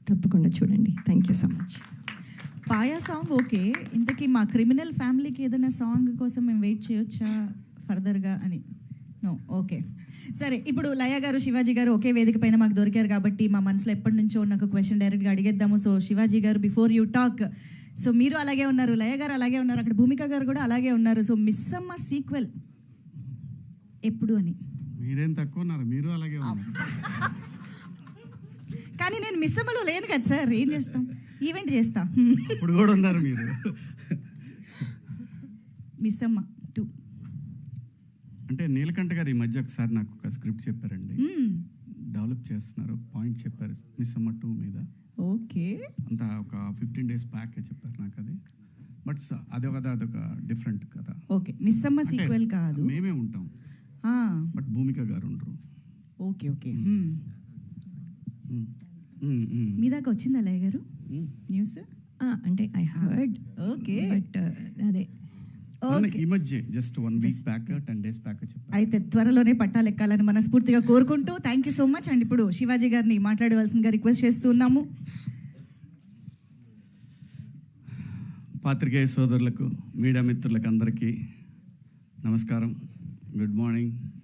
తప్పకుండా చూడండి. Thank you so much. Paya song okay, ఇంతకీ మా క్రిమినల్ ఫ్యామిలీకి ఏదైనా సాంగ్ కోసం మేము వెయిట్ చేయొచ్చా ఫర్దర్గా అని? No, okay. సరే, ఇప్పుడు లయ గారు, శివాజీ గారు ఒకే వేదిక పైన మాకు దొరికారు కాబట్టి మా మనసులో ఎప్పటి నుంచో ఉన్న ఒక క్వశ్చన్ డైరెక్ట్గా అడిగేద్దాము. సో శివాజీ గారు, బిఫోర్ యూ టాక్, సో మీరు అలాగే ఉన్నారు, లయ గారు అలాగే ఉన్నారు, అక్కడ భూమిక గారు కూడా అలాగే ఉన్నారు. సో మిస్సమ్మ సీక్వెల్ ఎప్పుడు అని? మీరేం తక్కువ ఉన్నారు, మీరు అలాగే ఉన్నారు. కానీ నేను మిస్సమ్మలో లేను కదా సార్, ఏం చేస్తాం, ఈవెంట్ చేస్తా. ఇప్పుడు కూడా ఉన్నారు మీరు. మిస్సమ్మ 2 అంటే నీలకంఠ గారు ఈ మధ్య ఒకసారి నాకు ఒక స్క్రిప్ట్ చెప్పారండి, డెవలప్ చేస్తున్నారు, పాయింట్ చెప్పారు మిస్సమ్మ 2 మీద. ఓకే, అంత ఒక 15 days బ్యాక్ చెప్పారు నాకు అది. బట్ అదొక డిఫరెంట్ కథ. ఓకే, మిస్సమ్మ సీక్వెల్ కాదు, మేమే ఉంటాం, బట్ భూమిక గారు ఉండరు. Okay okay. మీ దాకా వచ్చిందా లయ గారు న్యూస్? అంటే ఐ హర్డ్. ఓకే, బట్ అదే ఈ మధ్య just 1 week back 10 days back చెప్పారు. అయితే త్వరలోనే పట్టాలెక్కాలని మనస్ఫూర్తిగా కోరుకుంటూ thank you so much. And ఇప్పుడు శివాజీ గారిని మాట్లాడవలసిందిగా రిక్వెస్ట్ చేస్తున్నాము. పాత్రికేయ సోదరులకు, మీడియా మిత్రులకు అందరికీ నమస్కారం, గుడ్ మార్నింగ్.